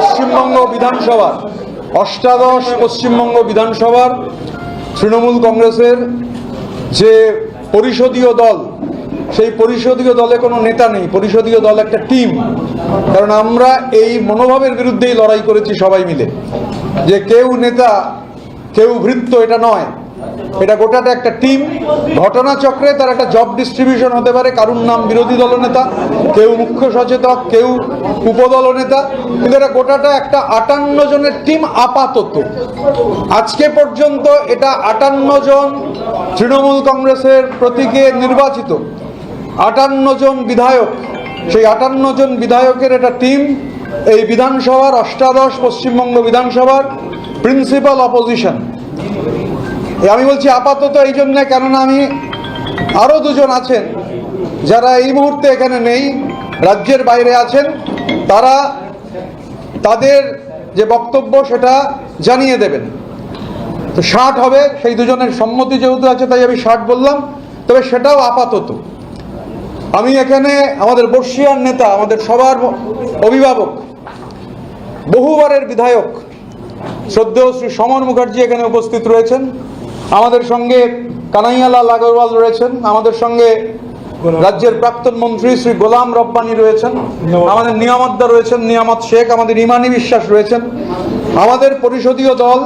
পশ্চিমবঙ্গ বিধানসভার অষ্টাদশ পশ্চিমবঙ্গ বিধানসভার তৃণমূল কংগ্রেসের যে পরিষদীয় দল, সেই পরিষদীয় দলে কোনো নেতা নেই। পরিষদীয় দল একটা টিম। কারণ আমরা এই মনোভাবের বিরুদ্ধেই লড়াই করেছি সবাই মিলে, যে কেউ নেতা কেউ ভৃত্য, এটা নয়। এটা গোটাটা একটা টিম। ঘটনাচক্রে তার একটা জব ডিস্ট্রিবিউশন হতে পারে, কারুর নাম বিরোধী দলনেতা, কেউ মুখ্য সচেতক, কেউ উপদলনেতা, কিন্তু এটা গোটাটা একটা 58 জনের টিম আপাতত। আজকে পর্যন্ত এটা 58 জন তৃণমূল কংগ্রেসের প্রতীকে নির্বাচিত 58 জন বিধায়ক, সেই 58 জন বিধায়কের একটা টিম এই বিধানসভার অষ্টাদশ পশ্চিমবঙ্গ বিধানসভার প্রিন্সিপাল অপোজিশন। আমি বলছি আপাতত এই জন্য, কেননা আমি আরও দুজন আছেন যারা এই মুহূর্তে এখানে নেই, রাজ্যের বাইরে আছেন, তারা তাদের যে বক্তব্য সেটা জানিয়ে দেবেন। তো 60 হবে, সেই দুজনের সম্মতি যেহেতু আছে তাই আমি 60 বললাম, তবে সেটাও আপাতত। আমি এখানে আমাদের বর্ষিয়ান নেতা, আমাদের সবার অভিভাবক, বহুবারের বিধায়ক শ্রদ্ধেয় শ্রী সমর মুখার্জি এখানে উপস্থিত রয়েছেন, আমাদের সঙ্গে কানাইয়ালাল আগরওয়াল রয়েছেন, আমাদের সঙ্গে রাজ্যের প্রাক্তন মন্ত্রী শ্রী গোলাম রব্বানি রয়েছেন, আমাদের নিয়ামতদা রয়েছেন, নিয়ামত শেখ, আমাদের ইমানি বিশ্বাস রয়েছেন। আমাদের পরিষদীয় দল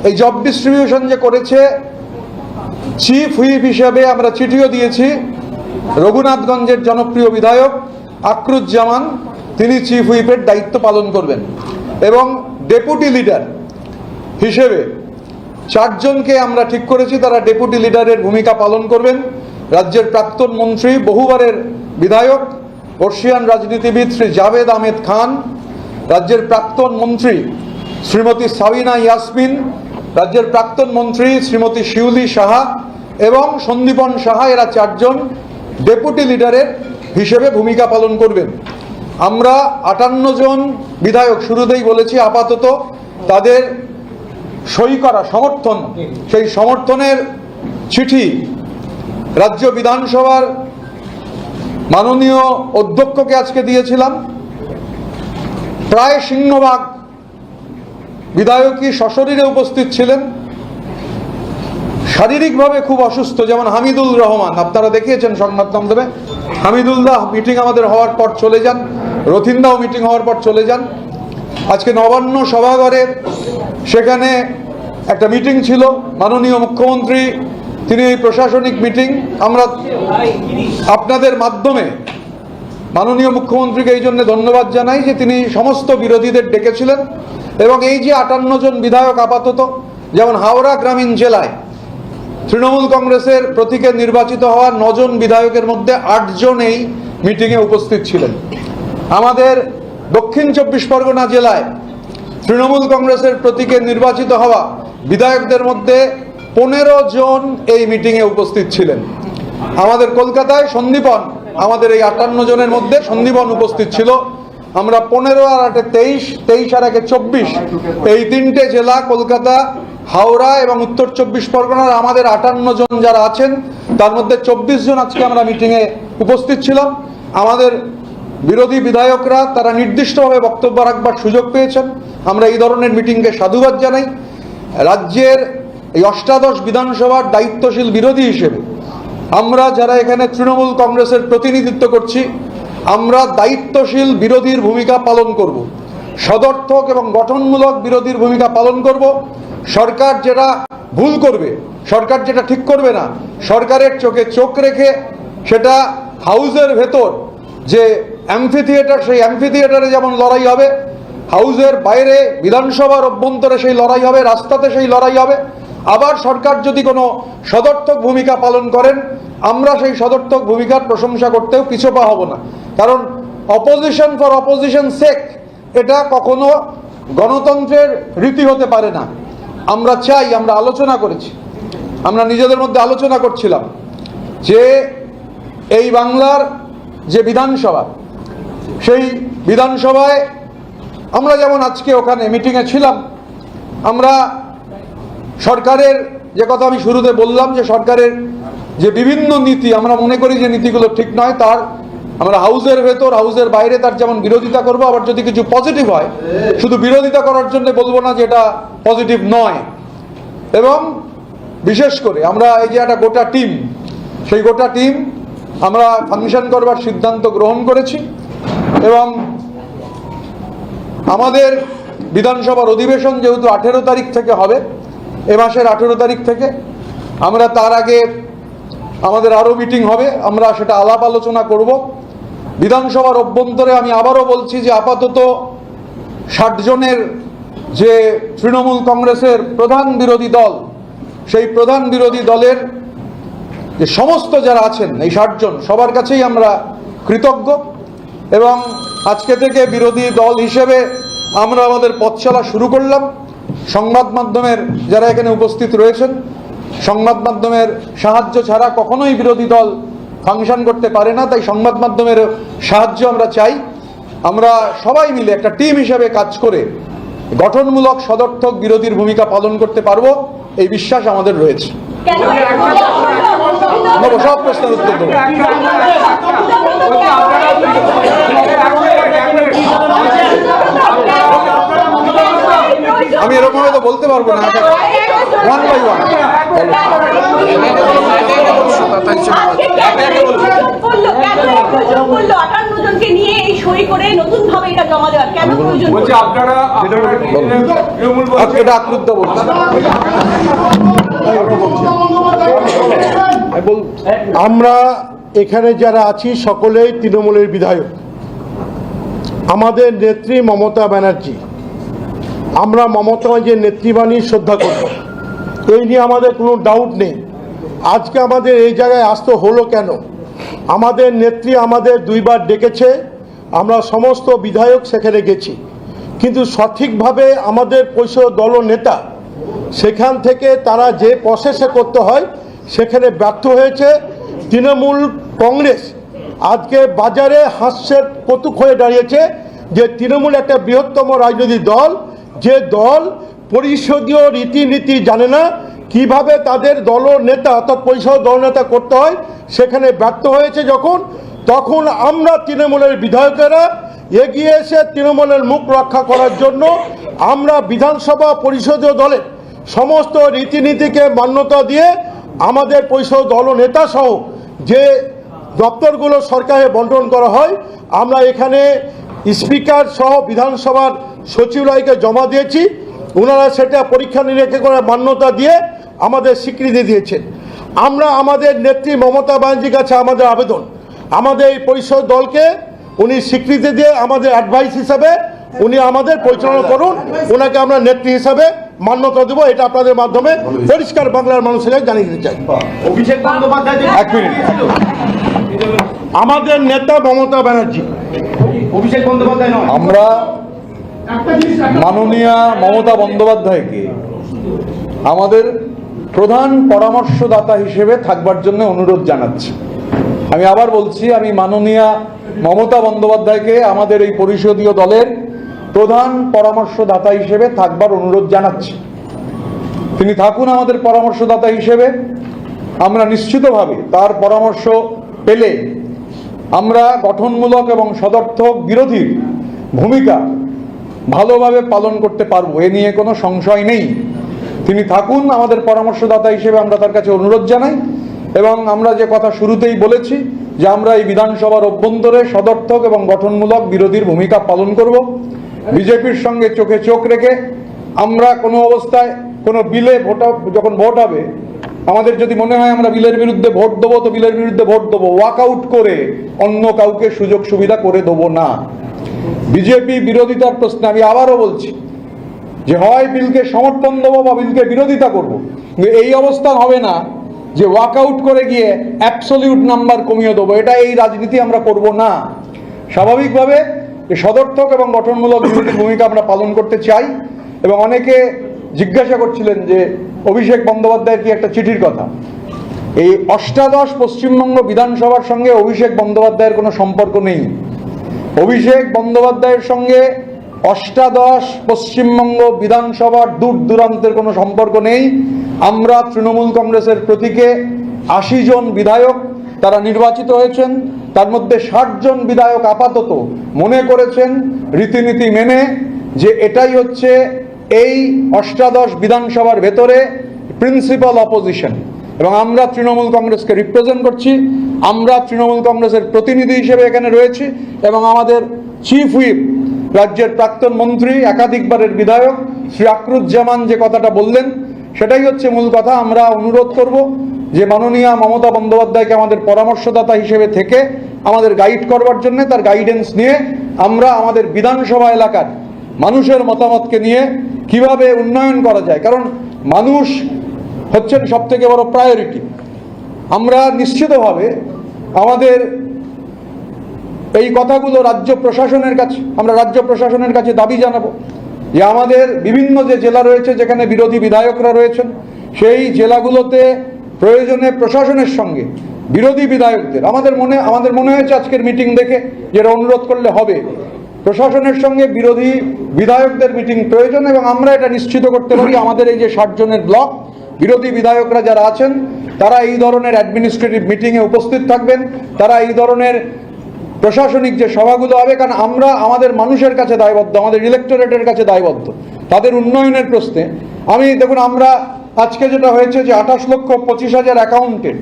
এই জব ডিস্ট্রিবিউশন যে করেছে, চিফ হুইপ হিসেবে আমরা চিঠিও দিয়েছি রঘুনাথগঞ্জের জনপ্রিয় বিধায়ক আকরুজ্জামান, তিনি চিফ হুইপের দায়িত্ব পালন করবেন, এবং ডেপুটি লিডার হিসেবে 4 জনকে আমরা ঠিক করেছি, তারা ডেপুটি লিডারের ভূমিকা পালন করবেন। রাজ্যের প্রাক্তন মন্ত্রী, বহুবারের বিধায়ক, বর্ষিয়ান রাজনীতিবিদ শ্রী জাভেদ আহমেদ খান, রাজ্যের প্রাক্তন মন্ত্রী শ্রীমতী সাবিনা ইয়াসমিন, রাজ্যের প্রাক্তন মন্ত্রী শ্রীমতী শিউলি সাহা এবং সন্দীপন সাহা, এরা 4 জন ডেপুটি লিডারের হিসেবে ভূমিকা পালন করবেন। আমরা 58 জন বিধায়ক শুরুতেই বলেছি আপাতত তাদের সই করা সমর্থন, সেই সমর্থনের চিঠি রাজ্য বিধানসভার মাননীয় অধ্যক্ষকে আজকে দিয়েছিলাম। প্রায় সিংহভাগ বিধায়কই সশরীরে উপস্থিত ছিলেন। শারীরিকভাবে খুব অসুস্থ, যেমন হামিদুল রহমান, আপনারা দেখিয়েছেন সংবাদ মাধ্যমে, হামিদুল্লাহ মিটিং আমাদের হওয়ার পর চলে যান, রথিনদাও মিটিং হওয়ার পর চলে যান। আজকে নবান্ন সভাঘরে সেখানে একটা মিটিং ছিল, মাননীয় মুখ্যমন্ত্রী তিনি এই প্রশাসনিক মিটিং, আমরা আপনাদের মাধ্যমে মাননীয় মুখ্যমন্ত্রীকে এই জন্য ধন্যবাদ জানাই যে তিনি সমস্ত বিরোধীদের ডেকেছিলেন, এবং এই যে 58 জন বিধায়ক আপাতত, যেমন হাওড়া গ্রামীণ জেলায় তৃণমূল কংগ্রেসের প্রতীকে নির্বাচিত হওয়া 9 জন বিধায়কের মধ্যে 8 জন এই মিটিংয়ে উপস্থিত ছিলেন। আমাদের দক্ষিণ 24 পরগনা জেলায় তৃণমূল কংগ্রেসের প্রতীকে নির্বাচিত হওয়া বিধায়কদের মধ্যে 15 জন এই মিটিংয়ে উপস্থিত ছিলেন। আমাদের কলকাতায় সন্দীপন, আমাদের এই 58 জনের মধ্যে সন্দীপন উপস্থিত ছিল। আমরা 15 আর 8 23, 23 আর 1 24, এই 3টে জেলা, কলকাতা, হাওড়া এবং উত্তর 24 পরগনার আমাদের 58 জন যারা আছেন, তার মধ্যে 24 জন আজকে আমরা মিটিংয়ে উপস্থিত ছিলাম। আমাদের বিরোধী বিধায়করা তারা নির্দিষ্টভাবে বক্তব্য রাখবার সুযোগ পেয়েছেন। আমরা এই ধরনের মিটিংকে সাধুবাদ জানাই। রাজ্যের এই অষ্টাদশ বিধানসভার দায়িত্বশীল বিরোধী হিসেবে আমরা যারা এখানে তৃণমূল কংগ্রেসের প্রতিনিধিত্ব করছি, আমরা দায়িত্বশীল বিরোধীর ভূমিকা পালন করব, সদর্থক এবং গঠনমূলক বিরোধীর ভূমিকা পালন করব। সরকার যেটা ভুল করবে, সরকার যেটা ঠিক করবে না, সরকারের চোখে চোখ রেখে সেটা হাউসের ভেতর যে অ্যাম্ফি থিয়েটার, সেই অ্যাম্ফি থিয়েটারে যেমন লড়াই হবে, হাউসের বাইরে বিধানসভার অভ্যন্তরে সেই লড়াই হবে, রাস্তাতে সেই লড়াই হবে। আবার সরকার যদি কোনো সদর্থক ভূমিকা পালন করেন, আমরা সেই সদর্থক ভূমিকার প্রশংসা করতেও পিছপা হব না। কারণ অপোজিশন ফর অপোজিশন সেক, এটা কখনো গণতন্ত্রের রীতি হতে পারে না। আমরা চাই, আমরা আলোচনা করেছি, আমরা নিজেদের মধ্যে আলোচনা করছিলাম যে এই বাংলার যে বিধানসভা, সেই বিধানসভায় আমরা যেমন আজকে ওখানে মিটিংয়ে ছিলাম, আমরা সরকারের যে কথা আমি শুরুতে বললাম যে সরকারের যে বিভিন্ন নীতি, আমরা মনে করি যে নীতিগুলো ঠিক নয়, তার আমরা হাউসের ভেতর হাউসের বাইরে তার যেমন বিরোধিতা করব, আবার যদি কিছু পজিটিভ হয় শুধু বিরোধিতা করার জন্য বলবো না যে এটা পজিটিভ নয়। এবং বিশেষ করে আমরা এই যে একটা গোটা টিম, সেই গোটা টিম আমরা ফাংশন করবার সিদ্ধান্ত গ্রহণ করেছি এবং আমাদের বিধানসভার অধিবেশন যেহেতু 18 তারিখ থেকে হবে, এ মাসের 18 তারিখ থেকে, আমরা তার আগে আমাদের আরও মিটিং হবে, আমরা সেটা আলাপ আলোচনা করব। বিধানসভার অভ্যন্তরে আমি আবারও বলছি যে আপাতত 60 জনের যে তৃণমূল কংগ্রেসের প্রধান বিরোধী দল, সেই প্রধান বিরোধী দলের যে সমস্ত যারা আছেন এই 60 জন সবার কাছেই আমরা কৃতজ্ঞ এবং আজকে থেকে বিরোধী দল হিসেবে আমরা আমাদের পথ চলা শুরু করলাম। সংবাদ মাধ্যমের যারা এখানে উপস্থিত রয়েছেন, সংবাদ মাধ্যমের সাহায্য ছাড়া কখনোই বিরোধী দল ফাংশন করতে পারে না, তাই সংবাদ মাধ্যমের সাহায্য আমরা চাই। আমরা সবাই মিলে একটা টিম হিসেবে কাজ করে গঠনমূলক সদর্থক বিরোধীর ভূমিকা পালন করতে পারবো, এই বিশ্বাস আমাদের রয়েছে। সব প্রশ্নের উত্তর দেবো। আমি এরকম হয়তো বলতে পারবো না, ওয়ান বাই ওয়ান। এটা আক্রুদ্ধ বলছে। আমরা এখানে যারা আছি সকলেই তৃণমূলের বিধায়ক। আমাদের নেত্রী মমতা ব্যানার্জি, আমরা মমতা যে নেত্রীবাণী শ্রদ্ধা করব, এই নিয়ে আমাদের কোনো ডাউট নেই। আজকে আমাদের এই জায়গায় আসতে হলো কেন? আমাদের নেত্রী আমাদের 2 বার ডেকেছে, আমরা সমস্ত বিধায়ক সেখানে গেছি, কিন্তু সঠিকভাবে আমাদের পরিষদ দল নেতা সেখান থেকে তারা যে প্রসেসে করতে হয় সেখানে ব্যর্থ হয়েছে। তৃণমূল কংগ্রেস আজকে বাজারে হাস্যের কৌতুক হয়ে দাঁড়িয়েছে যে তৃণমূল একটা বৃহত্তম রাজনৈতিক দল, যে দল পরিষদীয় রীতিনীতি জানে না, কিভাবে তাদের দল নেতা অর্থাৎ পরিষদ দল নেতা করতে হয় সেখানে ব্যর্থ হয়েছে। তখন আমরা তৃণমূলের বিধায়কেরা এগিয়ে এসে তৃণমূলের মুখ রক্ষা করার জন্য আমরা বিধানসভা পরিষদীয় দলের সমস্ত রীতিনীতিকে মান্যতা দিয়ে আমাদের পরিষদ দল নেতা সহ যে দপ্তরগুলো সরকারে বন্টন করা হয়, আমরা এখানে স্পিকার সহ বিধানসভার সচিবালয়কে জমা দিয়েছি। ওনারা সেটা পরীক্ষা নিরীক্ষা করে মান্যতা দিয়ে আমাদের স্বীকৃতি দিয়েছেন। আমরা আমাদের নেত্রী মমতা ব্যানার্জির কাছে আমাদের আবেদন, আমাদের এই পরিষদ দলকে উনি স্বীকৃতি দিয়ে আমাদের অ্যাডভাইস হিসাবে উনি আমাদের পরিচালনা করুন, ওনাকে আমরা নেত্রী হিসাবে মান্যতা দেবো। এটা আপনাদের মাধ্যমে পরিষ্কার বাংলার মানুষের জানিয়ে দিতে চাই। অভিষেক বন্দ্যোপাধ্যায় আমাদের নেতা মমতা ব্যানার্জি, অভিষেক বন্দ্যোপাধ্যায় নয়। আমরা মাননীয়া মমতা বন্দ্যোপাধ্যায়কে আমাদের প্রধান পরামর্শদাতা হিসেবে থাকবার জন্য অনুরোধ জানাচ্ছি। আমি আবার বলছি, আমি মাননীয়া মমতা বন্দ্যোপাধ্যায়কে আমাদের এই পরিষদীয় দলের প্রধান পরামর্শদাতা হিসেবে থাকবার অনুরোধ জানাচ্ছি। তিনি থাকুন আমাদের পরামর্শদাতা হিসেবে। আমরা নিশ্চিতভাবে তার পরামর্শ পেলে আমরা গঠনমূলক এবং সদর্থক বিরোধীর ভূমিকা ভালোভাবে পালন করতে পারবো, এ নিয়ে কোনো সংশয় নেই। তিনি থাকুন আমাদের পরামর্শদাতা হিসেবে, আমরা তার কাছে অনুরোধ জানাই। এবং আমরা যে কথা শুরুতেই বলেছি যে আমরা এই বিধানসভার অভ্যন্তরে সদর্থক এবং গঠনমূলক বিরোধীর ভূমিকা পালন করব। বিজেপির সঙ্গে চোখে চোখ রেখে আমরা কোনো অবস্থায় কোনো বিলে যখন ভোট হবে, আমাদের যদি মনে হয় আমরা বিলের বিরুদ্ধে ভোট দেবো তো বিলের বিরুদ্ধে ভোট দেবো, ওয়াকআউট করে অন্য কাউকে সুযোগ সুবিধা করে দেবো না। বিজেপি বিরোধিতার প্রশ্নে আমি আবারও বলছি যে হয় বিলকে সমর্থন দেবো বা বিলকে বিরোধিতা করব, কিন্তু এই অবস্থা হবে না যে ওয়াকআউট করে গিয়ে অ্যাবসলিউট নাম্বার কমিয়ে দেবো। এটা এই রাজনীতি আমরা করব না। স্বাভাবিকভাবে সদর্থক এবং গঠনমূলক বিরোধীর ভূমিকা আমরা পালন করতে চাই। এবং অনেকে জিজ্ঞাসা করছিলেন যে অভিষেক বন্দ্যোপাধ্যায়ের কি একটা চিঠির কথা। এই অষ্টাদশ পশ্চিমবঙ্গ বিধানসভার সঙ্গে অভিষেক বন্দ্যোপাধ্যায়ের কোনো সম্পর্ক নেই। অভিষেক বন্দ্যোপাধ্যায়ের সঙ্গে অষ্টাদশ পশ্চিমবঙ্গ বিধানসভার দূর দূরান্তের কোনো সম্পর্ক নেই। আমরা তৃণমূল কংগ্রেসের প্রতীকে 80 জন বিধায়ক তারা নির্বাচিত হয়েছেন। তার মধ্যে 60 জন বিধায়ক আপাতত মনে করেছেন রীতিনীতি মেনে যে এটাই হচ্ছে এই অষ্টাদশ বিধানসভার ভেতরে প্রিন্সিপাল অপোজিশন, এবং আমরা তৃণমূল কংগ্রেসকে রিপ্রেজেন্ট করছি। আমরা তৃণমূল কংগ্রেসের প্রতিনিধি হিসেবে এখানে রয়েছি, এবং আমাদের চিফ হুইপ রাজ্যের প্রাক্তন মন্ত্রী একাধিকবারের বিধায়ক শ্রী আকরুজ্জামান যে কথাটা বললেন সেটাই হচ্ছে মূল কথা। আমরা অনুরোধ করব যে মাননীয় মমতা বন্দ্যোপাধ্যায়কে আমাদের পরামর্শদাতা হিসেবে থেকে আমাদের গাইড করবার জন্য, তার গাইডেন্স নিয়ে আমরা আমাদের বিধানসভা এলাকার মানুষের মতামতকে নিয়ে কিভাবে উন্নয়ন করা যায়, কারণ মানুষ হচ্ছেন সব থেকে বড় প্রায়োরিটি। আমরা নিশ্চিতভাবে আমাদের এই কথাগুলো রাজ্য প্রশাসনের কাছে দাবি জানাবো যে আমাদের বিভিন্ন যে জেলা রয়েছে যেখানে বিরোধী বিধায়করা রয়েছেন, সেই জেলাগুলোতে প্রয়োজনে প্রশাসনের সঙ্গে বিরোধী বিধায়কদের আমাদের মনে হয়েছে আজকের মিটিং দেখে যেটা অনুরোধ করলে হবে, প্রশাসনের সঙ্গে বিরোধী বিধায়কদের মিটিং প্রয়োজন, এবং আমরা এটা নিশ্চিত করতে পারি আমাদের এই যে 60 জনের ব্লক বিরোধী বিধায়করা যারা আছেন তারা এই ধরনের অ্যাডমিনিস্ট্রেটিভ মিটিংয়ে উপস্থিত থাকবেন, তারা এই ধরনের প্রশাসনিক যে সভাগুলো হবে, কারণ আমরা আমাদের মানুষের কাছে দায়বদ্ধ, আমাদের ইলেকটোরেটের কাছে দায়বদ্ধ তাদের উন্নয়নের প্রশ্নে। দেখুন আমরা আজকে যেটা হয়েছে যে 28,25,000 অ্যাকাউন্টে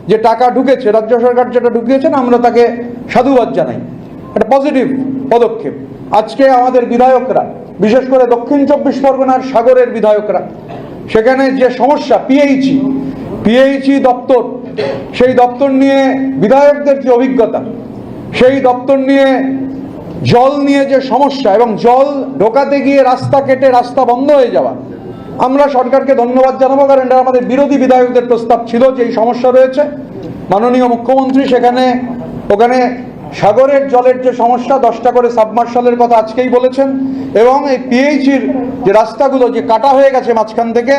যে টাকা ঢুকেছে, রাজ্য সরকার যেটা ঢুকিয়েছেন, আমরা তাকে সাধুবাদ জানাই, একটা পজিটিভ পদক্ষেপ। আজকে আমাদের বিধায়করা, বিশেষ করে দক্ষিণ 24 পরগনার সাগরের বিধায়করা, সেখানে যে সমস্যা পিএইচই দপ্তর, সেই দপ্তর নিয়ে বিধায়কদের যে অভিজ্ঞতা, সেই দপ্তর নিয়ে জল নিয়ে যে সমস্যা, এবং জল ঢোকাতে গিয়ে রাস্তা কেটে রাস্তা বন্ধ হয়ে যাওয়া, আমরা সরকারকে ধন্যবাদ জানাবো, কারণ এটা আমাদের বিরোধী বিধায়কদের প্রস্তাব ছিল যে এই সমস্যা রয়েছে। মাননীয় মুখ্যমন্ত্রী ওখানে সাগরের জলের যে সমস্যা, 10টা করে সাবমার্শালের কথা আজকেই বলেছেন, এবং এই পিএইচির যে রাস্তাগুলো যে কাটা হয়ে গেছে মাঝখান থেকে,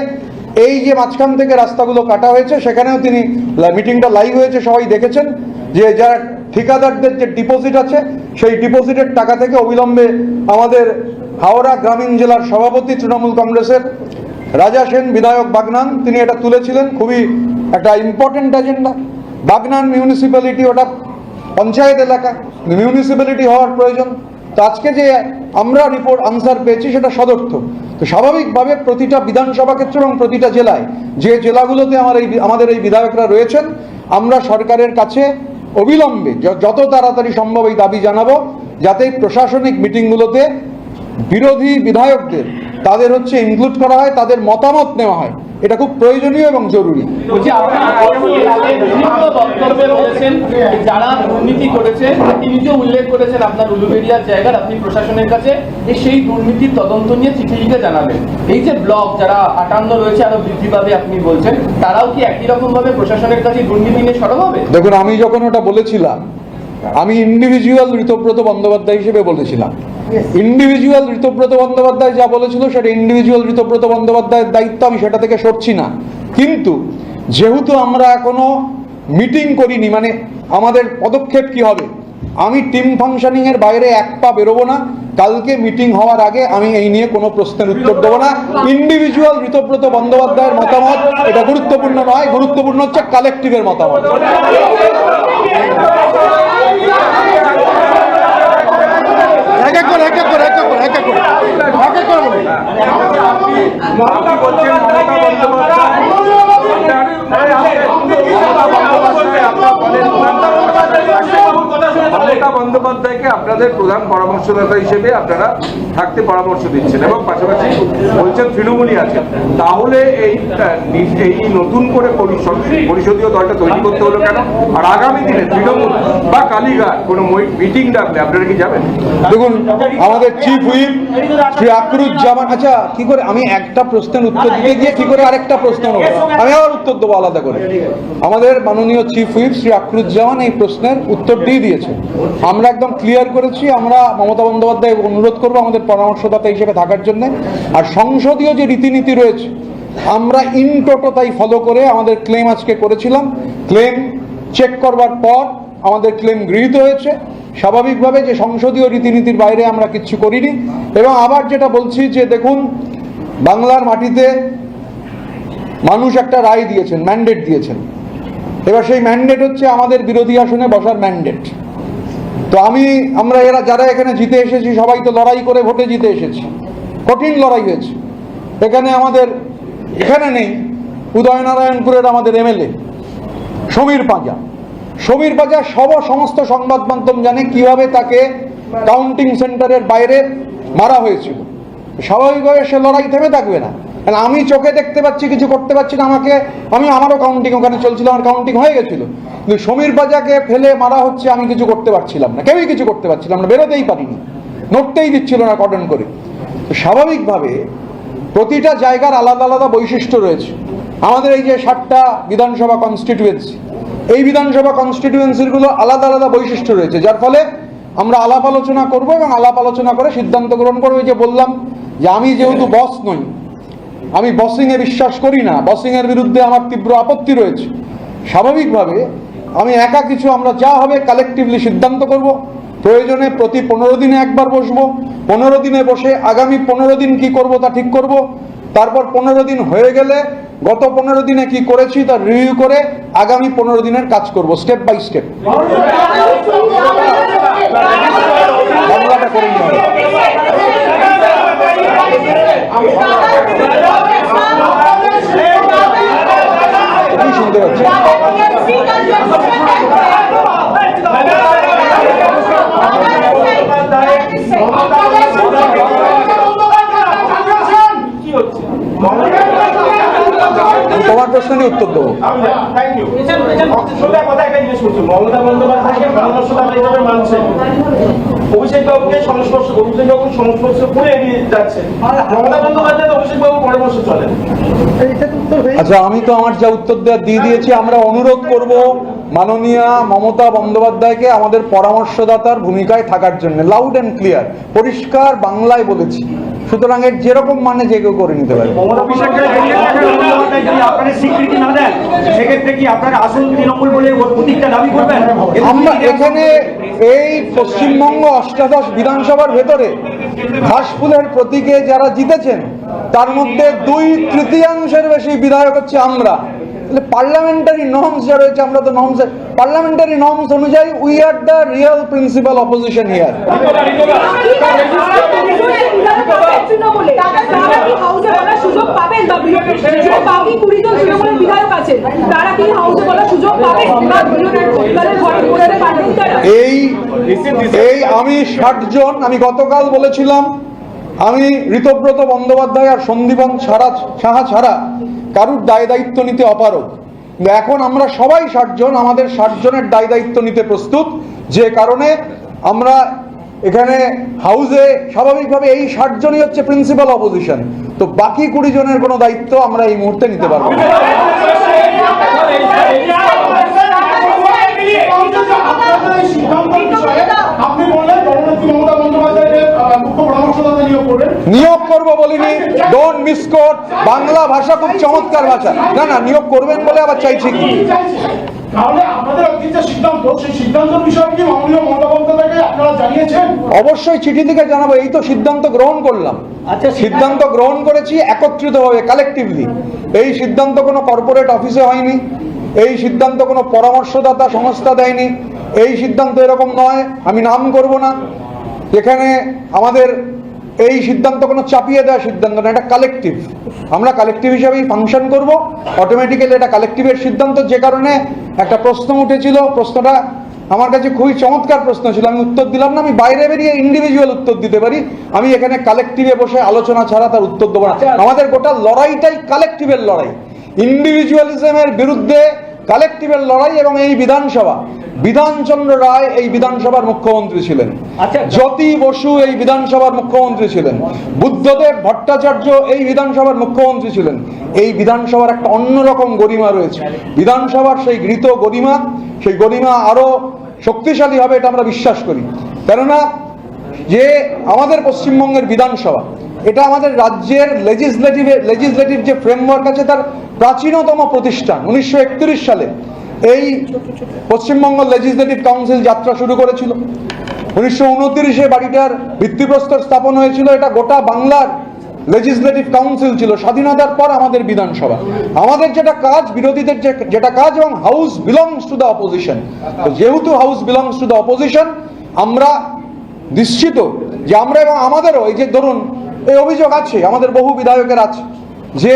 এই যে মাঝখান থেকে রাস্তাগুলো কাটা হয়েছে, সেখানেও তিনি মিটিংটা লাইভ হয়েছে, সবাই দেখেছেন যে যারা ঠিকাদারদের যে ডিপোজিট আছে সেই ডিপোজিটের টাকা থেকে অবিলম্বে আমাদের হাওড়া গ্রামীণ জেলার সভাপতি তৃণমূল কংগ্রেসের রাজা সেন বিধায়ক বাগনান, তিনি এটা তুলেছিলেন। খুবই একটা ইম্পর্টেন্ট এজেন্ডা। বাগনান মিউনিসিপ্যালিটি, ওটা পঞ্চায়েত এলাকা, মিউনিসিপ্যালিটি হওয়ার প্রয়োজন। তো আজকে যে আমরা রিপোর্ট আনসার পেয়েছি সেটা সদর্থক। তো স্বাভাবিকভাবে প্রতিটা বিধানসভা ক্ষেত্র এবং প্রতিটা জেলায় যে জেলাগুলোতে আমাদের এই বিধায়করা রয়েছেন, আমরা সরকারের কাছে অবিলম্বে যত তাড়াতাড়ি সম্ভব এই দাবি জানাবো যাতে প্রশাসনিক মিটিংগুলোতে বিরোধী বিধায়কদের তাদের ইনক্লুড করা হয়, তাদের মতামত নেওয়া হয়। এটা খুব প্রয়োজনীয় এবং জরুরি। যারা দুর্নীতি করেছে, আপনি নিজে উল্লেখ করেছেন আপনার উলুবেড়িয়ার জায়গার, আপনি প্রশাসনের কাছে সেই দুর্নীতির তদন্ত নিয়ে চিঠি লিখে জানাবেন। এই যে ব্লক যারা 58 রয়েছে, আরো বৃদ্ধি পাবে আপনি বলছেন, তারাও কি একই রকম ভাবে প্রশাসনের কাছে দুর্নীতি নিয়ে সরব হবে? দেখুন, আমি যখন ওটা বলেছিলাম, আমি ইন্ডিভিজুয়াল ঋতব্রত বন্দ্যোপাধ্যায় হিসেবে বলেছিলাম। ইন্ডিভিজুয়াল ঋতব্রত বন্দ্যোপাধ্যায় যা বলেছিল সেটা ইন্ডিভিজুয়াল ঋতব্রত বন্দ্যোপাধ্যায়ের দায়িত্ব, আমি সেটা থেকে সরছি না। কিন্তু যেহেতু আমরা এখনো মিটিং করিনি, মানে আমাদের পদক্ষেপ কি হবে, আমি টিম ফাংশনিং এর বাইরে এক পা বেরোবো না। কালকে মিটিং হওয়ার আগে আমি এই নিয়ে কোনো প্রশ্নের উত্তর দেবো না। ইন্ডিভিজুয়াল ঋতব্রত বন্দ্যোপাধ্যায়ের মতামত এটা গুরুত্বপূর্ণ নয়, গুরুত্বপূর্ণ হচ্ছে কালেকটিভের মতামত। মমতা বন্দ্যোপাধ্যায়কে আপনাদের প্রধান পরামর্শদাতা হিসেবে আপনারা থাকতে পরামর্শ দিচ্ছেন, এবং পাশাপাশি বলছেন তৃণমূলই আছেন। তাহলে এই নতুন করে পরিষদীয় দলটা তৈরি করতে হলো কেন? আর আগামী দিনে তৃণমূল বা কালীঘাট কোনো মিটিং ডাকলে আপনারা কি যাবেন? দেখুন, আমাদের চিফ হুইপ শ্রী আকরুজ্জামান, আচ্ছা কি করে আমি একটা প্রশ্নের উত্তর দিতে গিয়ে কি করে আরেকটা প্রশ্ন নেব? আমি আবার উত্তর দেবো আলাদা করে। আমাদের মাননীয় চিফ হুইপ শ্রী আকরুজ্জামান এই প্রশ্নের উত্তর দিয়ে দিয়েছে। আমরা একদম ক্লিয়ার করেছি, আমরা মমতা বন্দ্যোপাধ্যায় অনুরোধ করবো আমাদের পরামর্শদাতা হিসেবে থাকার জন্য। আর সংসদীয় যে রীতিনীতি রয়েছে আমরা ইন টোটো তাই ফলো করে আমাদের ক্লেম আজকে করেছিলাম। ক্লেম চেক করবার পর আমাদের ক্লেম গৃহীত হয়েছে। স্বাভাবিকভাবে যে সংসদীয় রীতিনীতির বাইরে আমরা কিচ্ছু করিনি। এবং আবার যেটা বলছি যে দেখুন, বাংলার মাটিতে মানুষ একটা রায় দিয়েছেন, ম্যান্ডেট দিয়েছেন। এবার সেই ম্যান্ডেট হচ্ছে আমাদের বিরোধী আসনে বসার ম্যান্ডেট। তো আমরা যারা এখানে জিতে এসেছি সবাই তো লড়াই করে ভোটে জিতে এসেছি, কঠিন লড়াই হয়েছে। এখানে নেই উদয়নারায়ণপুরের আমাদের এমএলএ সমীর পাঁজা সমস্ত সংবাদ মাধ্যম জানে কিভাবে তাকে কাউন্টিং সেন্টারের বাইরে মারা হয়েছিল। স্বাভাবিকভাবে সে লড়াই থেমে থাকবে না, কারণ আমি চোখে দেখতে পাচ্ছি, কিছু করতে পারছি না। আমারও কাউন্টিং ওখানে চলছিল, আমার কাউন্টিং হয়ে গেছিল, কিন্তু সমীর পাঁজাকে ফেলে মারা হচ্ছে, আমি কিছু করতে পারছিলাম না, কেউই কিছু করতে পারছিলাম না, বেরোতেই পারিনি, নড়তেই দিচ্ছিল না কর্ডন করে। তো স্বাভাবিকভাবে প্রতিটা জায়গার আলাদা আলাদা বৈশিষ্ট্য রয়েছে। আমাদের এই যে 7টা বিধানসভা কনস্টিটিউয়েন্সি, এই বিধানসভা কনস্টিটিউয়েন্সিগুলো আলাদা আলাদা বৈশিষ্ট্য রয়েছে, যার ফলে আমরা আলাপ আলোচনা করবো এবং আলাপ আলোচনা করে সিদ্ধান্ত গ্রহণ করবো। যে বললাম যে আমি যেহেতু বস নই, আমি বসিংয়ে বিশ্বাস করি না, বসিংয়ের বিরুদ্ধে আমার তীব্র আপত্তি রয়েছে, স্বাভাবিকভাবে আমি একা কিছু, আমরা যা হবে কালেকটিভলি সিদ্ধান্ত করব। প্রয়োজনে প্রতি 15 দিনে একবার বসবো, 15 দিনে বসে আগামী 15 দিন কি করব তা ঠিক করব। তারপর 15 দিন হয়ে গেলে গত 15 দিনে কি করেছি তা রিভিউ করে আগামী 15 দিনের কাজ করব, স্টেপ বাই স্টেপ। বাংলাটা করে নিতে হবে। কি শুনতে পাচ্ছি? তোমার প্রশ্নের উত্তর দেবো। মমতা বন্দ্যোপাধ্যায়কে পরামর্শদাতা মানছেন, অভিষেক বাবুকে সংস্পর্শ করে এগিয়ে যাচ্ছে, মমতা বন্দ্যোপাধ্যায় অভিষেক বাবু পরামর্শ চলেন। আচ্ছা, আমি তো আমার যা উত্তর দেওয়ার দিয়ে দিয়েছি। আমরা অনুরোধ করব মাননীয়া মমতা বন্দ্যোপাধ্যায়কে আমাদের পরামর্শদাতার ভূমিকায় থাকার জন্য, লাউড অ্যান্ড ক্লিয়ার, পরিষ্কার বাংলায় বলেছি। সুতরাং এর যেরকম মানে যে কেউ করে নিতে পারে। স্বীকৃতি না দেন সেক্ষেত্রে কি আপনারা আসল তৃণমূল বলে প্রতীকটা দাবি করবেন? আমরা এখানে এই পশ্চিমবঙ্গ 18 বিধানসভার ভেতরে ঘাসফুলের প্রতীকে যারা জিতেছেন তার মধ্যে 2/3 বেশি বিধায়ক হচ্ছে আমরা। তাহলে পার্লামেন্টারি নর্মস যা রয়েছে, আমরা তো পার্লামেন্টারি নর্মস অনুযায়ী we are the real principal opposition here. আমি 60 জন, আমি গতকাল বলেছিলাম আমি ঋতব্রত বন্দ্যোপাধ্যায় আর সন্দীপন সাহা ছাড়া কারুর দায় দায়িত্ব নিতে অপারগ। এখন আমরা সবাই 60 জন, আমাদের 60 জনের দায় দায়িত্ব নিতে প্রস্তুত। যে কারণে আমরা এখানে হাউসে স্বাভাবিকভাবে এই 60 জনই হচ্ছে প্রিন্সিপাল অপোজিশন। তো বাকি 20 জনের কোনো দায়িত্ব আমরা এই মুহূর্তে নিতে পারবো না। নিয়োগ করবো বলিনি, ডোন্ট মিসকোট। বাংলা ভাষা খুব চমৎকার ভাষা। না না, নিয়োগ করবেন বলে আবার চাইছি কি? অবশ্যই চিঠি থেকে জানাবো, এই তো সিদ্ধান্ত গ্রহণ করলাম। সিদ্ধান্ত গ্রহণ করেছি একত্রিতভাবে, কালেকটিভলি। এই সিদ্ধান্ত কোনো কর্পোরেট অফিসে হয়নি, এই সিদ্ধান্ত কোনো পরামর্শদাতা সংস্থা দেয়নি, এই সিদ্ধান্ত এরকম নয়, আমি নাম করব না। এখানে আমাদের এই সিদ্ধান্ত কোনো চাপিয়ে দেওয়ার সিদ্ধান্ত না, এটা কালেকটিভ। আমরা কালেকটিভ হিসাবেই ফাংশন করব, অটোমেটিক্যালি এটা কালেকটিভের সিদ্ধান্ত। যে কারণে একটা প্রশ্ন উঠেছিল, প্রশ্নটা আমার কাছে খুবই চমৎকার প্রশ্ন ছিল, আমি উত্তর দিলাম না। আমি বাইরে বেরিয়ে ইন্ডিভিজুয়াল উত্তর দিতে পারি, আমি এখানে কালেকটিভে বসে আলোচনা ছাড়া তার উত্তর দেবো না। আমাদের গোটা লড়াইটাই কালেকটিভের লড়াই, ইন্ডিভিজুয়ালিজমের বিরুদ্ধে কালেকটিভের লড়াই। এবং এই বিধানসভা, বিধানচন্দ্র রায় এই বিধানসভার মুখ্যমন্ত্রী ছিলেন, জ্যোতি বসু এই বিধানসভার মুখ্যমন্ত্রী ছিলেন, বুদ্ধদেব ভট্টাচার্য এই বিধানসভার মুখ্যমন্ত্রী ছিলেন। এই বিধানসভার একটা অন্যরকম গরিমা রয়েছে। বিধানসভার সেই গৃহীত গরিমা, সেই গরিমা আরো শক্তিশালী হবে, এটা আমরা বিশ্বাস করি। কেননা যে আমাদের পশ্চিমবঙ্গের বিধানসভা, এটা আমাদের রাজ্যের লেজিসলেটিভ যে ফ্রেমওয়ার্ক আছে তার প্রাচীনতম প্রতিষ্ঠান। 1931 সালে এই পশ্চিমবঙ্গ লেজিসলেটিভ কাউন্সিল যাত্রা শুরু করেছিল। 1929-এ বাড়িটার ভিত্তিপ্রস্তর স্থাপন হয়েছিল। এটা গোটা বাংলার লেজিসলেটিভ কাউন্সিল ছিল, স্বাধীনতার পর আমাদের বিধানসভা। আমাদের যেটা কাজ, বিরোধীদের যেটা কাজ, এবং house belongs to the opposition. যেহেতু house belongs to the opposition, আমরা নিশ্চিত যে আমরা এবং আমাদেরও এই যে ধরুন এই অভিযোগ আছে, আমাদের বহু বিধায়কের আছে যে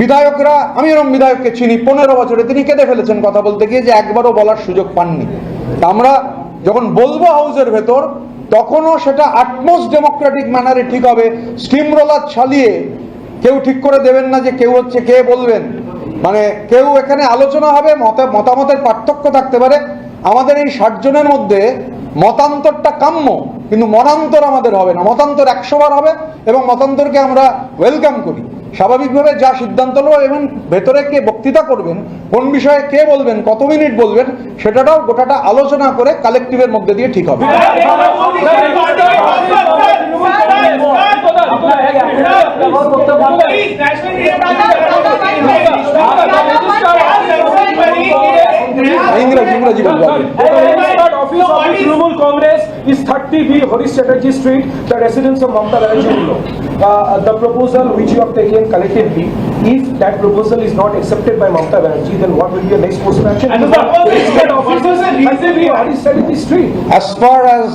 বিধায়করা, আমি এরকম বিধায়ককে চিনি 15 বছরে তিনি কেঁদে ফেলেছেন কথা বলতে গিয়ে, যে একবারও বলার সুযোগ পাননি। আমরা যখন বলবো হাউসের ভেতর, তখনও সেটা আটমোস্ট ডেমোক্রেটিক ম্যানারে ঠিক হবে। স্টিম রোলার চালিয়ে কেউ ঠিক করে দেবেন না যে কেউ হচ্ছে কে বলবেন, মানে কেউ এখানে আলোচনা হবে, মতামতের পার্থক্য থাকতে পারে। আমাদের এই 60 জনের মধ্যে মতান্তরটা কাম্য, কিন্তু মতান্তর আমাদের হবে না। মতান্তর 100 বার হবে, এবং মতান্তরকে আমরা ওয়েলকাম করি। স্বাভাবিকভাবে যা সিদ্ধান্ত নেব, এবং ভেতরে কে বক্তৃতা করবেন, কোন বিষয়ে কে বলবেন, কত মিনিট বলবেন, সেটাটাও গোটাটা আলোচনা করে কালেকটিভের মধ্যে দিয়ে ঠিক হবে। ইংরেজি বলবো। Office of the Trinamool Congress is 30B Horish Chatterjee Street, the residence of Mamata Banerjee below. The proposal which you have taken collectively, if that proposal is not accepted by Mamata Banerjee, then what will be your next course of action? Horish Chatterjee Street. As far as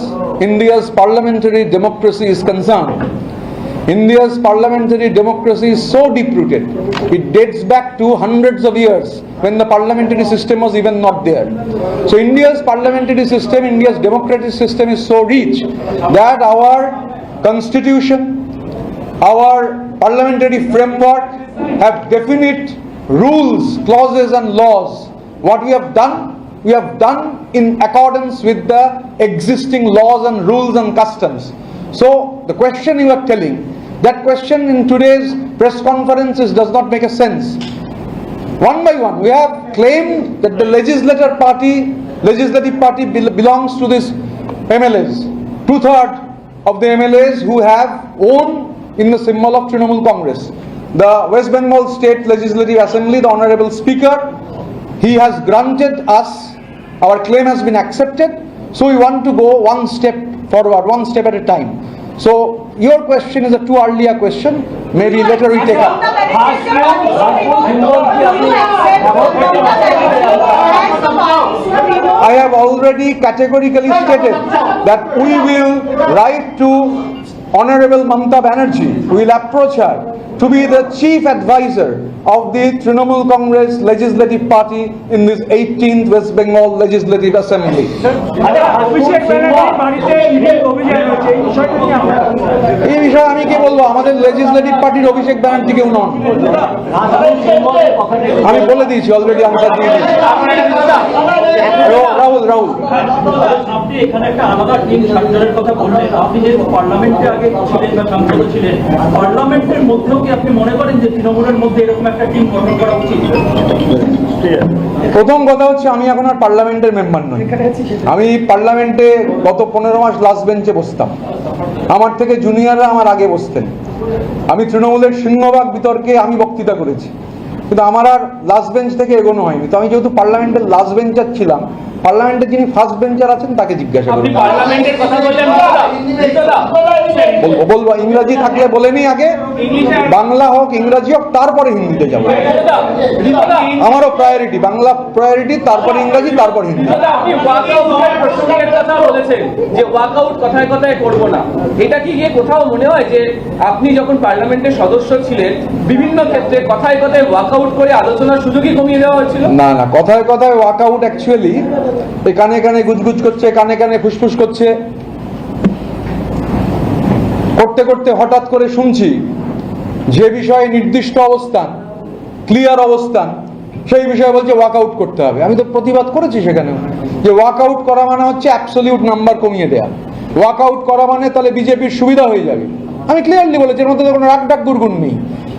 India's parliamentary democracy is concerned, India's parliamentary democracy is so deep-rooted. It dates back to hundreds of years when the parliamentary system was even not there. So India's parliamentary system, India's democratic system is so rich that our constitution, our parliamentary framework have definite rules, clauses and laws. What we have done in accordance with the existing laws and rules and customs. So the question you are telling, that question in today's press conferences does not make a sense. One by one, we have claimed that the legislative party belongs to this MLAs. 2/3 of the MLAs who have owned in the symbol of Trinamool Congress. The West Bengal State Legislative Assembly, the Honorable Speaker, he has granted us, our claim has been accepted, so we want to go one step forward, one step at a time. So your question is a too early a question, maybe later we take up. I have already categorically stated that we will write to Honorable Mamata Banerjee, we will approach her to be the chief advisor of the Trinamool Congress Legislative Party in this 18th West Bengal Legislative Assembly. এই বিষয়ে আমি কি বলবো, আমাদের legislative পার্টির অভিষেক ব্যানার্জি কেউ নন। আমি বলে দিয়েছি, অলরেডি আনসার দিয়ে দিয়েছি। রাহুল আপনি এখানে একটা আলাদা টিম স্ট্রাকচারের কথা বললেন। আপনি যেহেতু পার্লামেন্টে আগে ছিলেন বা সাংসদ ছিলেন, পার্লামেন্টের মধ্যেও কি আপনি মনে করেন যে তৃণমূলের মধ্যে এরকম একটা টিম গঠন করা উচিত? প্রথম কথা হচ্ছে, আমি এখন আর পার্লামেন্টের মেম্বার নই। আমি পার্লামেন্টে গত 15 মাস লাস্ট বেঞ্চে বসতাম। আমার থেকে জুনিয়ররা আমার আগে বসতেন। আমি তৃণমূলের সিংহভাগ বিতর্কে আমি বক্তৃতা করেছি, কিন্তু আমার আর লাস্ট বেঞ্চ থেকে এগোনো হয়নি। তো আমি যেহেতু পার্লামেন্টের লাস্ট বেঞ্চার ছিলাম, পার্লামেন্টে যিনি ফার্স্ট বেঞ্চার আছেন তাকে জিজ্ঞাসা করুন। বলবো ইংরাজি থাকলে বলে নি আগে, বাংলা হোক ইংরাজি হোক, তারপরে হিন্দিতে যাবো। আমারও প্রায়োরিটি বাংলা, প্রায়োরিটি, তারপরে ইংরাজি, তারপর হিন্দি। যে ওয়াকআউট কথায় কথায় করবো না, এটা কি গিয়ে কোথাও মনে হয় যে আপনি যখন পার্লামেন্টের সদস্য ছিলেন বিভিন্ন ক্ষেত্রে কথায় কথায় ওয়াকআউট করে আলোচনার সুযোগই কমিয়ে দেওয়া হয়েছিল? না না, কথায় কথায় ওয়াকআউট অ্যাকচুয়ালি কানে কানে গুজগুজ করছে, কানে কানে ফুসফুস করছে, করতে করতে হঠাৎ করে শুনছি যে বিষয়ে নির্দিষ্ট অবস্থান, ক্লিয়ার অবস্থান, সেই বিষয়ে বলছে ওয়াকআউট করতে হবে। আমি তো প্রতিবাদ করেছি সেখানেও, যে ওয়াকআউট করা মানে হচ্ছে অ্যাবসলিউট নাম্বার কমিয়ে দেয়া। ওয়াকআউট করা মানে তাহলে বিজেপির সুবিধা হয়ে যাবে। আমি ক্লিয়ারলি বলেছি, এর মধ্যে কোনো রাগ ডাক দুর্গুণ নেই,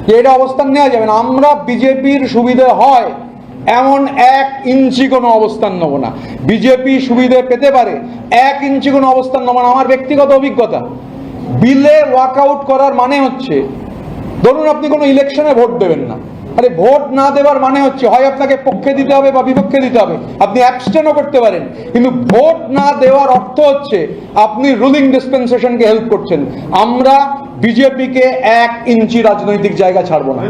যে এটা অবস্থান নেওয়া যাবে না। আমরা বিজেপির সুবিধা হয় এমন 1 ইঞ্চি কোনো অবস্থান নেব না। বিজেপি সুবিধে পেতে পারে, 1 ইঞ্চি কোনো অবস্থান নেব না। আমার ব্যক্তিগত অভিজ্ঞতা, বিলে ওয়াকআউট করার মানে হচ্ছে, ধরুন আপনি কোনো ইলেকশনে ভোট দেবেন না, আরে ভোট না দেওয়ার মানে হচ্ছে হয় আপনাকে পক্ষে দিতে হবে বা বিপক্ষে দিতে হবে, আপনি অ্যাবস্টেনও করতে পারেন, কিন্তু ভোট না দেওয়ার অর্থ হচ্ছে আপনি রুলিং ডিসপেন্সেশনকে হেল্প করছেন। আমরা বিজেপিকে 1 ইঞ্চি রাজনৈতিক জায়গা ছাড়বো না।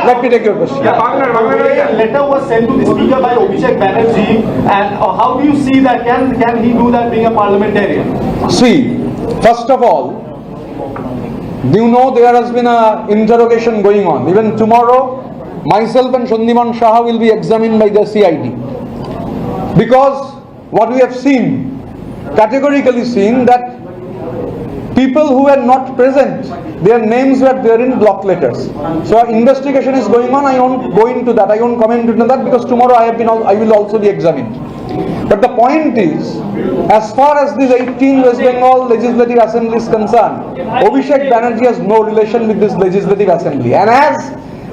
Let me take your question. Letter was sent to the speaker by Abhishek Banerjee, and how do you see that? Can he do that being a parliamentarian? See, first of all, you know there has been a interrogation going on. Even tomorrow, myself and Shandiman Shah will be examined by the CID. Because what we have seen, categorically seen, that people who were not present, their names were there in block letters. So our investigation is going on. I won't go into that. I won't comment into that because tomorrow I will also be examined. But the point is, as far as this 18 West Bengal Legislative Assembly is concerned, Abhishek Banerjee has no relation with this Legislative Assembly. And as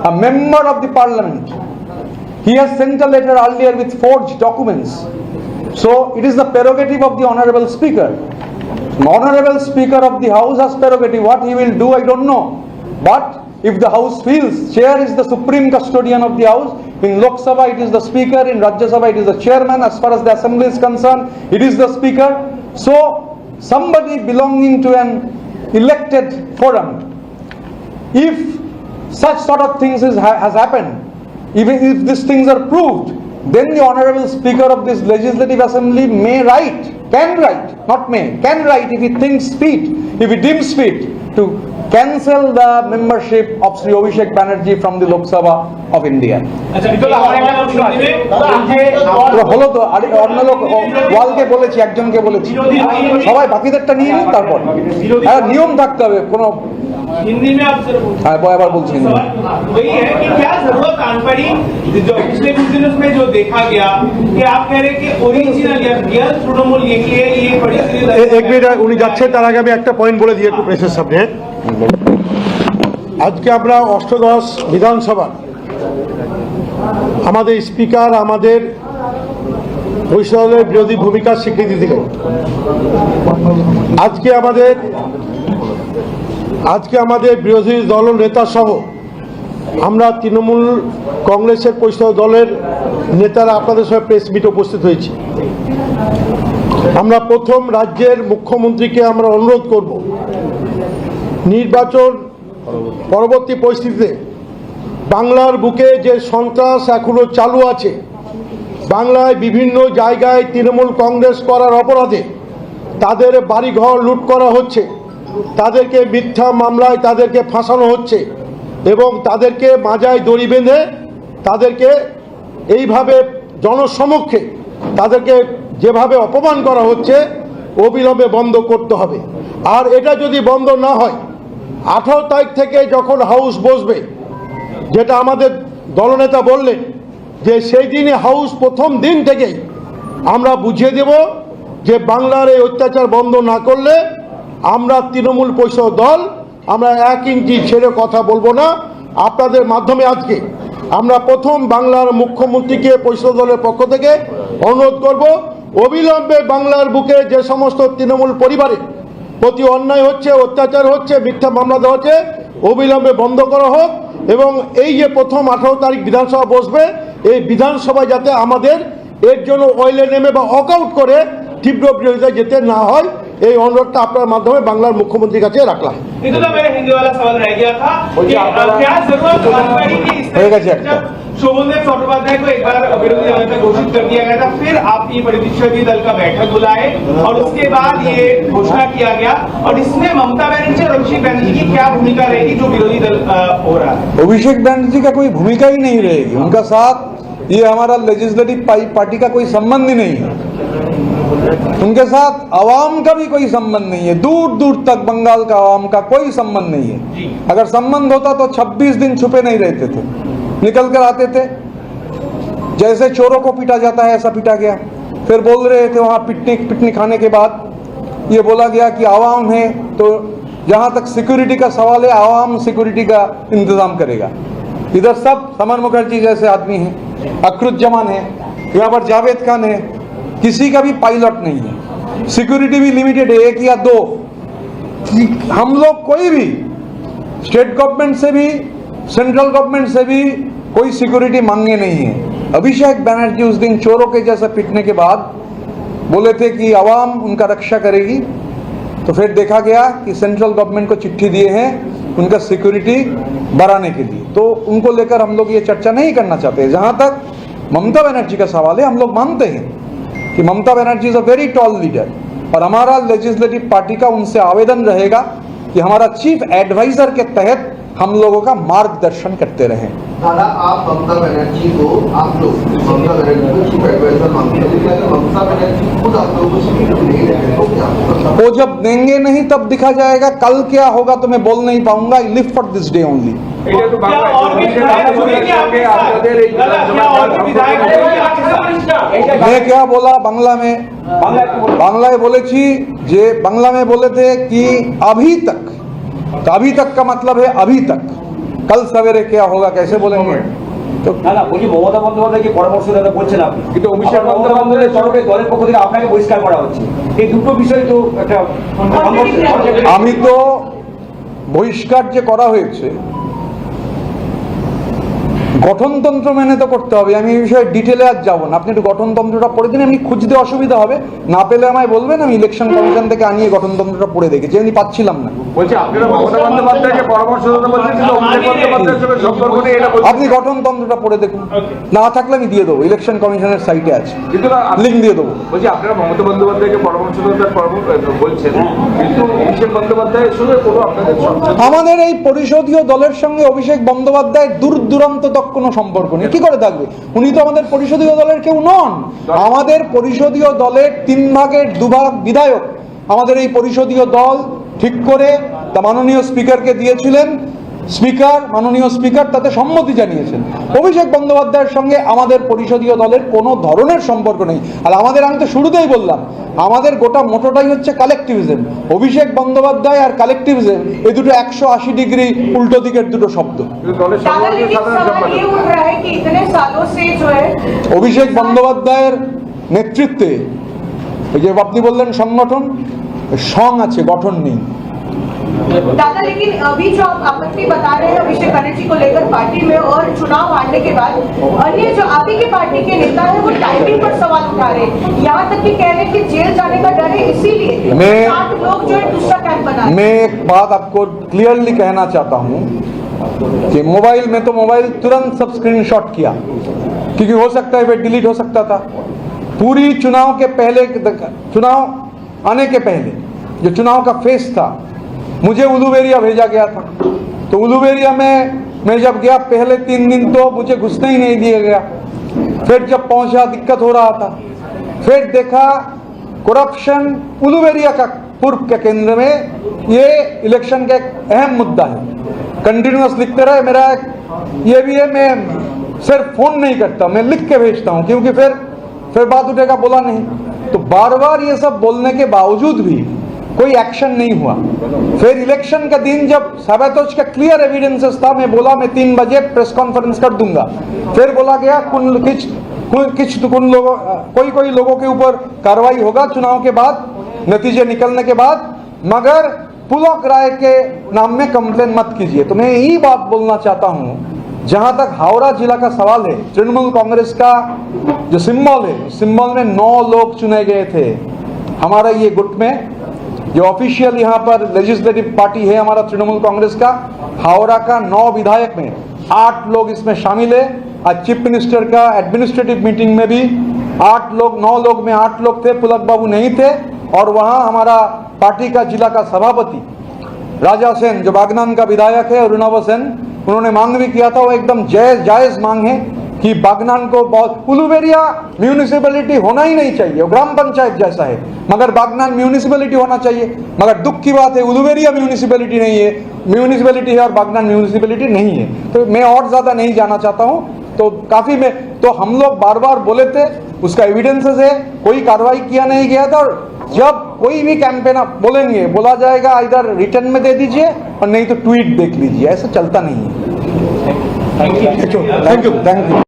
a member of the Parliament, he has sent a letter earlier with forged documents. So it is the prerogative of the Honorable Speaker. Honorable Speaker of the House has prerogative. What he will do, I don't know. But if the House feels, Chair is the supreme custodian of the House. In Lok Sabha it is the Speaker, in Rajya Sabha it is the Chairman. As far as the Assembly is concerned, it is the Speaker. So somebody belonging to an elected forum, if such sort of things has happened, even if these things are proved, then the Honorable Speaker of this Legislative Assembly may write, can write, not may, can write if he thinks fit, if he deems fit, to cancel the membership of Sri Abhishek Banerjee from the Lok Sabha of India. হলো তো অন্য লোক ওয়ালকে বলেছি, একজনকে বলেছি, সবাই বাকিদেরটা নিয়ে নিন, তারপর নিয়ম থাকতে হবে কোনো। हिंदी में आप হ্যাঁ আবার বলছি वही है कि क्या जरूरत आन पड़ी जो पिछले कुछ दिनों में जो देखा गया कि आप कह रहे कि ओरिजिनल या रियल तृणमूल ये परिस्थिति। এক মিনিট, উনি যাচ্ছে তার আগে আমি একটা পয়েন্ট বলে দিই একটু প্রেসের সামনে। আজকে আমরা অষ্টদশ বিধানসভা আমাদের স্পিকার আমাদের বৈষম্যের বিরোধী ভূমিকার স্বীকৃতি দিলেন। আজকে আমাদের বিরোধী দল নেতা সহ আমরা তৃণমূল কংগ্রেসের পরিষদ দলের নেতারা আপনাদের সঙ্গে প্রেস মিটে উপস্থিত হয়েছি। আমরা প্রথম রাজ্যের মুখ্যমন্ত্রীকে আমরা অনুরোধ করব, নির্বাচন পরবর্তী পরিস্থিতিতে বাংলার বুকে যে সন্ত্রাস এখনো চালু আছে, বাংলায় বিভিন্ন জায়গায় তৃণমূল কংগ্রেস করার অপরাধে তাদের বাড়িঘর লুট করা হচ্ছে, তাদেরকে মিথ্যা মামলায় তাদেরকে ফাঁসানো হচ্ছে এবং তাদেরকে মাজায় দড়ি বেঁধে তাদেরকে এইভাবে জনসমক্ষে তাদেরকে যেভাবে অপমান করা হচ্ছে অবিলম্বে বন্ধ করতে হবে। আর এটা যদি বন্ধ না হয় 18 তারিখ থেকে যখন হাউস বসবে, যেটা আমাদের দলনেতা বললেন যে সেই দিনে হাউস প্রথম দিন থেকেই আমরা বুঝিয়ে দেব যে বাংলার এই অত্যাচার বন্ধ না করলে আমরা তৃণমূল পরিষদ দল আমরা 1 ইঞ্চি ছেড়ে কথা বলবো না। আপনাদের মাধ্যমে আজকে আমরা প্রথম বাংলার মুখ্যমন্ত্রীকে পরিষদ দলের পক্ষ থেকে অনুরোধ করব, অবিলম্বে বাংলার বুকে যে সমস্ত তৃণমূল পরিবারের প্রতি অন্যায় হচ্ছে, অত্যাচার হচ্ছে, মিথ্যা মামলা দেওয়া হচ্ছে, অবিলম্বে বন্ধ করা হোক এবং এই যে প্রথম 18 তারিখ বিধানসভা বসবে, এই বিধানসভায় যাতে আমাদের এর জন্য অয়েলে নেমে বা ওয়াকআউট করে তীব্র বিরোধিতা যেতে না হয়, এই অনুরোধটা আপনার মাধ্যমে বাংলার মুখ্যমন্ত্রীর কাছে রাখলাম। इतना मेरा हिंदी वाला सवाल रह गया था कि क्या जरूरत आन पड़ी कि इस तरह जब शोभनदेव चट्टोपाध्याय को एक बार विरोधी दल नेता घोषित कर दिया गया था, फिर आप ये परिषदीय दल का बैठक बुलाए और उसके बाद ये घोषणा किया गया, और इसमें ममता बनर्जी और अभिषेक बनर्जी की क्या भूमिका रहेगी जो विरोधी दल हो रहा है? अभिषेक बनर्जी का कोई भूमिका ही नहीं रहेगी, उनका साथ ये हमारा लेजिस्लेटिव पार्टी का कोई संबंध ही नहीं है, उनके साथ आवाम का भी कोई संबंध नहीं है, दूर दूर तक बंगाल का आवाम का कोई संबंध नहीं है। अगर संबंध होता तो 26 दिन छुपे नहीं रहते थे, निकल कर आते थे, जैसे चोरों को पीटा जाता है ऐसा पीटा गया। फिर बोल रहे थे वहाँ पिकनिक खाने के बाद ये बोला गया कि आवाम है, तो जहाँ तक सिक्योरिटी का सवाल है आवाम सिक्योरिटी का इंतजाम करेगा। इधर सब समर मुखर्जी जैसे आदमी हैं, अखरुज्जमान है, यहाँ पर जावेद खान है, किसी का भी पायलट नहीं है, सिक्योरिटी भी लिमिटेड है 1 या 2। हम लोग कोई भी स्टेट गवर्नमेंट से भी सेंट्रल गवर्नमेंट से भी कोई सिक्योरिटी मांगे नहीं है। अभिषेक बनर्जी उस दिन चोरों के जैसा पीटने के बाद बोले थे कि आवाम उनका रक्षा करेगी, तो फिर देखा गया कि सेंट्रल गवर्नमेंट को चिट्ठी दिए हैं उनका सिक्योरिटी बढ़ाने के लिए, तो उनको लेकर हम लोग ये चर्चा नहीं करना चाहते। जहाँ तक ममता बनर्जी का सवाल है, हम लोग मानते हैं कि Mamata Banerjee is a very tall leader, और हमारा लेजिस्लेटिव पार्टी का उनसे आवेदन रहेगा कि हमारा चीफ एडवाइजर के तहत हम लोगों का मार्गदर्शन करते रहें। दादा, आप ममता बनर्जी को, आप लोग ममता बनर्जी को चीफ एडवाइजर मानते हैं, लेकिन अगर ममता बनर्जी खुद आप लोगों को सीट नहीं देंगे तो क्या होगा? वो जब देंगे नहीं तब दिखा जाएगा, कल क्या होगा तो मैं बोल नहीं पाऊंगा। I live for this day only. क्या और भी विधायक जुड़ेंगे आपके साथ? दादा, क्या और भी विधायक जुड़ेंगे आपके साथ? मैं क्या बोला बांग्ला में? बांग्लाয় বলেছি যে बांग्ला में बोले थे कि अभी तक, तो अभी तक का मतलब है अभी तक, कल सवेरे क्या होगा कैसे बोलेंगे? তো না না, বলছি মমতা বন্দ্যোপাধ্যায়কে পরামর্শদাতা বলছেন আপনি, কিন্তু অভিষেক বন্দ্যোপাধ্যায়ের তরফে দলের পক্ষ থেকে আপনাকে বহিষ্কার করা হচ্ছে। এই দুটো বিষয় তো একটা আমি তো বহিষ্কার যে করা হয়েছে গঠনতন্ত্র মেনে তো করতে হবে। আমি এই বিষয়ে ডিটেলে আজ যাবো না, আপনি একটু গঠনতন্ত্রটা পড়ে দিন। এমনি খুঁজতে অসুবিধা হবে, না পেলে আমায় বলবেন, আমি ইলেকশন কমিশন থেকে আনিয়ে গঠনতন্ত্রটা পড়ে দেখেছি, এমনি পাচ্ছিলাম না। বলছি আপনারা মমতা বন্দ্যোপাধ্যায়কে পরামর্শদাতা বলছেন, কিন্তু অভিষেক বন্দ্যোপাধ্যায়ের সঙ্গে সম্পর্ক নেই এটা বলছেন। আপনি গঠনতন্ত্রটা পড়ে দেখুন, না থাকলে আমি দিয়ে দেবো, ইলেকশন কমিশনের সাইটে আছে, কিন্তু লিঙ্ক দিয়ে দেবো। বলছি আপনারা মমতা বন্দ্যোপাধ্যায়কে পরামর্শদাতার বলছেন, কিন্তু অভিষেক বন্দ্যোপাধ্যায়ের সঙ্গে কোনো আপনাদের আমাদের এই পরিষদীয় দলের সঙ্গে অভিষেক বন্দ্যোপাধ্যায় দূর দূরান্ত তক কোনো সম্পর্ক নেই। কি করে থাকবে? উনি তো আমাদের পরিষদীয় দলের কেউ নন। আমাদের পরিষদীয় দলের 3 ভাগের 2 ভাগ বিধায়ক আমাদের এই পরিষদীয় দল ঠিক করে তা মাননীয় স্পিকারকে দিয়েছিলেন। স্পিকার, মাননীয় স্পিকার তাতে সম্মতি জানিয়েছেন। অভিষেক বন্দ্যোপাধ্যায়ের সঙ্গে আমাদের পরিষদীয় দলের কোনো ধরনের সম্পর্ক নেই। আর আমাদের, আমি তো শুরুতেই বললাম, আমাদের গোটা মোটোটাই হচ্ছে কালেকটিভিজম। অভিষেক বন্দ্যোপাধ্যায় আর কালেকটিভিজম এই দুটো 180 ডিগ্রি উল্টো দিকের দুটো শব্দ। অভিষেক বন্দ্যোপাধ্যায়ের নেতৃত্বে এই যে আপনি বললেন সংগঠন, সং আছে, গঠন নেই। दादा, लेकिन अभी जो आप आपत्ति बता रहे हैं अभिषेक बनर्जी को लेकर पार्टी में और चुनाव हारने के बाद, और ये जो आप ही की पार्टी के नेता है वो टाइमिंग पर सवाल उठा रहे हैं, यहाँ तक कि कह रहे हैं कि जेल जाने का डर है, इसीलिए 60 लोग जो है दूसरा कैंप बना रहे हैं। मैं एक बात आपको क्लियरली कहना चाहता हूँ कि मोबाइल में तो मोबाइल तुरंत सब स्क्रीनशॉट किया, क्योंकि हो सकता है फिर डिलीट हो सकता था। पूरी चुनाव के पहले, चुनाव आने के पहले जो चुनाव का फेस था, मुझे उलूबेरिया भेजा गया था। तो उलूबेरिया में मैं जब गया पहले 3 दिन तो मुझे घुसने ही नहीं दिया गया। फिर जब पहुंचा दिक्कत हो रहा था, फिर देखा करप्शन उलूबेरिया का पूर्व के केंद्र में, ये इलेक्शन का एक अहम मुद्दा है। कंटिन्यूअस लिखते रहे। मेरा ये भी है, मैं सिर्फ फोन नहीं करता, मैं लिख के भेजता हूँ, क्योंकि फिर बात उठेगा, बोला नहीं। तो बार बार ये सब बोलने के बावजूद भी कोई एक्शन नहीं हुआ। फिर इलेक्शन का दिन जब साबैतोज का क्लियर एविडेंसेस था, मैं बोला मैं 3 बजे प्रेस कॉन्फ्रेंस कर दूंगा। फिर बोला गया कोई लोगों के ऊपर कार्रवाई होगा चुनाव के बाद, नतीजे निकलने के बाद, मगर पुलक राय के नाम में कंप्लेन मत कीजिए। तो मैं यही बात बोलना चाहता हूँ, जहां तक हावड़ा जिला का सवाल है, तृणमूल कांग्रेस का जो सिंबल है, सिंबल में 9 लोग चुने गए थे। हमारा ये गुट में जो ऑफिशियल यहाँ पर लेजिस्लेटिव पार्टी है हमारा तृणमूल कांग्रेस का, हावड़ा का 9 विधायक में 8 लोग इसमें शामिल है। आज चीफ मिनिस्टर का एडमिनिस्ट्रेटिव मीटिंग में भी 8 लोग, 9 लोग में 8 लोग थे, पुलक बाबू नहीं थे। और वहाँ हमारा पार्टी का जिला का सभापति राजा सेन, जो बागनान का विधायक है, अरुणाव सेन, उन्होंने मांग भी किया था, वो एकदम जायज मांग है कि बागनान को बहुत, उलूबेरिया म्यूनिसिपैलिटी होना ही नहीं चाहिए, वो ग्राम पंचायत जैसा है, मगर बागनान म्यूनिसिपैलिटी होना चाहिए। मगर दुख की बात है उलूबेरिया म्यूनिसिपैलिटी नहीं है, म्यूनिसिपैलिटी है और बागनान म्यूनिसिपैलिटी नहीं है। तो मैं और ज़्यादा नहीं जाना चाहता हूँ। तो काफ़ी में तो हम लोग बार बार बोले थे, उसका एविडेंसेस है, कोई कार्रवाई किया नहीं गया था। और जब कोई भी कैंपेन आप बोलेंगे, बोला जाएगा इधर रिटर्न में दे दीजिए और नहीं तो ट्वीट देख लीजिए, ऐसा चलता नहीं है। Thank you.